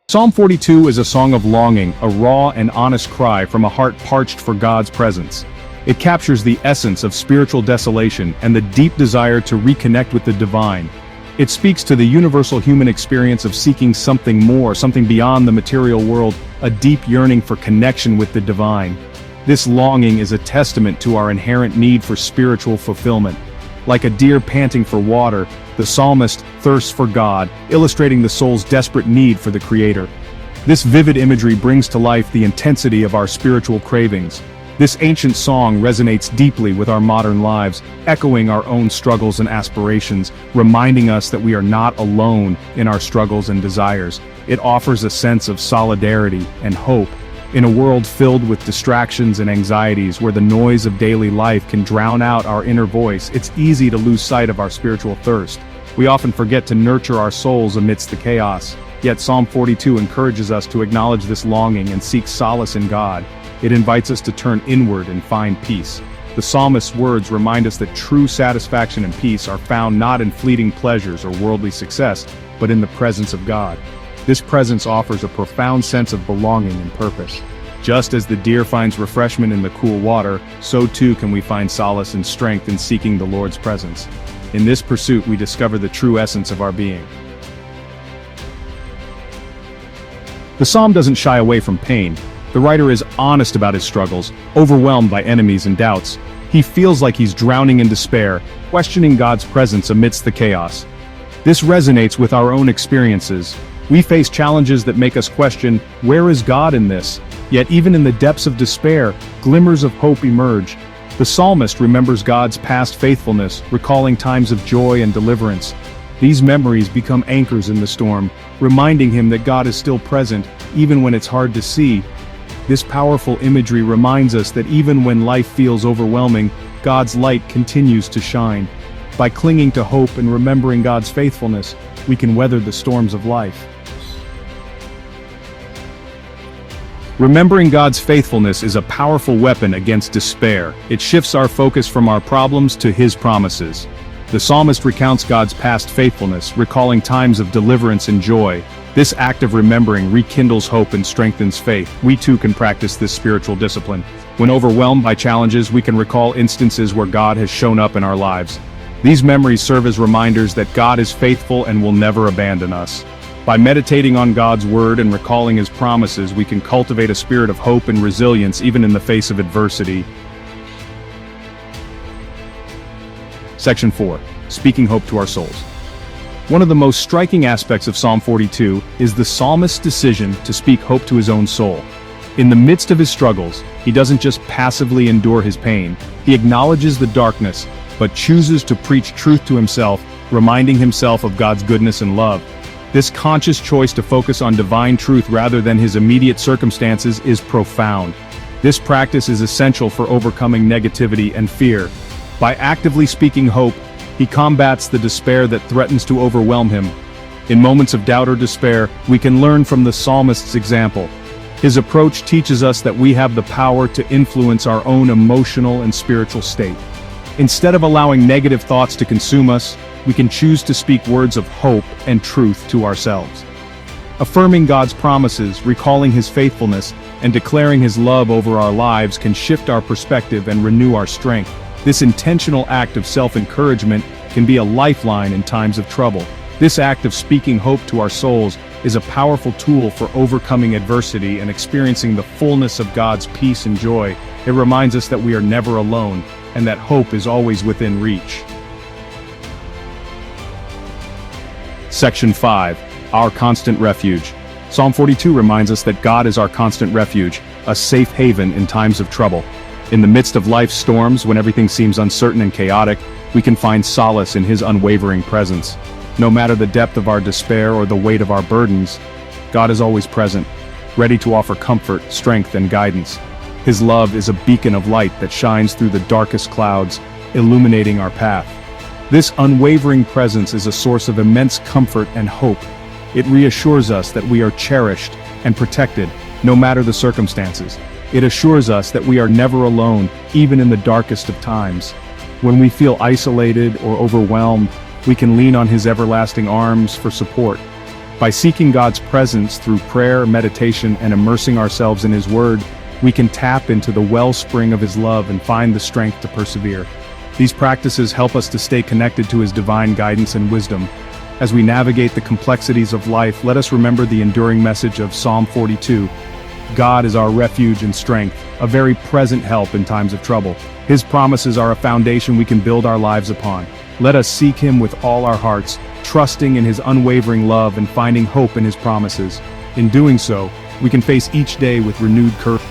Psalm 42 is a song of longing, a raw and honest cry from a heart parched for God's presence. It captures the essence of spiritual desolation and the deep desire to reconnect with the divine. It speaks to the universal human experience of seeking something more, something beyond the material world, a deep yearning for connection with the divine. This longing is a testament to our inherent need for spiritual fulfillment. Like a deer panting for water, the psalmist thirsts for God, illustrating the soul's desperate need for the Creator. This vivid imagery brings to life the intensity of our spiritual cravings. This ancient song resonates deeply with our modern lives, echoing our own struggles and aspirations, reminding us that we are not alone in our struggles and desires. It offers a sense of solidarity and hope. In a world filled with distractions and anxieties where the noise of daily life can drown out our inner voice, it's easy to lose sight of our spiritual thirst. We often forget to nurture our souls amidst the chaos. Yet Psalm 42 encourages us to acknowledge this longing and seek solace in God. It invites us to turn inward and find peace. The psalmist's words remind us that true satisfaction and peace are found not in fleeting pleasures or worldly success, but in the presence of God. This presence offers a profound sense of belonging and purpose. Just as the deer finds refreshment in the cool water, so too can we find solace and strength in seeking the Lord's presence. In this pursuit, we discover the true essence of our being. The psalm doesn't shy away from pain. The writer is honest about his struggles, overwhelmed by enemies and doubts. He feels like he's drowning in despair, questioning God's presence amidst the chaos. This resonates with our own experiences. We face challenges that make us question, where is God in this? Yet even in the depths of despair, glimmers of hope emerge. The psalmist remembers God's past faithfulness, recalling times of joy and deliverance. These memories become anchors in the storm, reminding him that God is still present, even when it's hard to see. This powerful imagery reminds us that even when life feels overwhelming, God's light continues to shine. By clinging to hope and remembering God's faithfulness, we can weather the storms of life. Remembering God's faithfulness is a powerful weapon against despair. It shifts our focus from our problems to His promises. The psalmist recounts God's past faithfulness, recalling times of deliverance and joy. This act of remembering rekindles hope and strengthens faith. We too can practice this spiritual discipline. When overwhelmed by challenges, we can recall instances where God has shown up in our lives. These memories serve as reminders that God is faithful and will never abandon us. By meditating on God's word and recalling His promises, we can cultivate a spirit of hope and resilience even in the face of adversity. Section 4. Speaking hope to our souls. One of the most striking aspects of Psalm 42 is the psalmist's decision to speak hope to his own soul. In the midst of his struggles, he doesn't just passively endure his pain, he acknowledges the darkness, but chooses to preach truth to himself, reminding himself of God's goodness and love. This conscious choice to focus on divine truth rather than his immediate circumstances is profound. This practice is essential for overcoming negativity and fear. By actively speaking hope, he combats the despair that threatens to overwhelm him. In moments of doubt or despair, we can learn from the psalmist's example. His approach teaches us that we have the power to influence our own emotional and spiritual state. Instead of allowing negative thoughts to consume us, we can choose to speak words of hope and truth to ourselves. Affirming God's promises, recalling His faithfulness, and declaring His love over our lives can shift our perspective and renew our strength. This intentional act of self-encouragement can be a lifeline in times of trouble. This act of speaking hope to our souls is a powerful tool for overcoming adversity and experiencing the fullness of God's peace and joy. It reminds us that we are never alone, and that hope is always within reach. Section 5. Our constant refuge. Psalm 42 reminds us that God is our constant refuge, a safe haven in times of trouble. In the midst of life's storms, when everything seems uncertain and chaotic, we can find solace in His unwavering presence. No matter the depth of our despair or the weight of our burdens, God is always present, ready to offer comfort, strength, and guidance. His love is a beacon of light that shines through the darkest clouds, illuminating our path. This unwavering presence is a source of immense comfort and hope. It reassures us that we are cherished and protected, no matter the circumstances. It assures us that we are never alone, even in the darkest of times. When we feel isolated or overwhelmed, we can lean on His everlasting arms for support. By seeking God's presence through prayer, meditation, and immersing ourselves in His Word, we can tap into the wellspring of His love and find the strength to persevere. These practices help us to stay connected to His divine guidance and wisdom. As we navigate the complexities of life, let us remember the enduring message of Psalm 42. God is our refuge and strength, a very present help in times of trouble. His promises are a foundation we can build our lives upon. Let us seek Him with all our hearts, trusting in His unwavering love and finding hope in His promises. In doing so, we can face each day with renewed courage.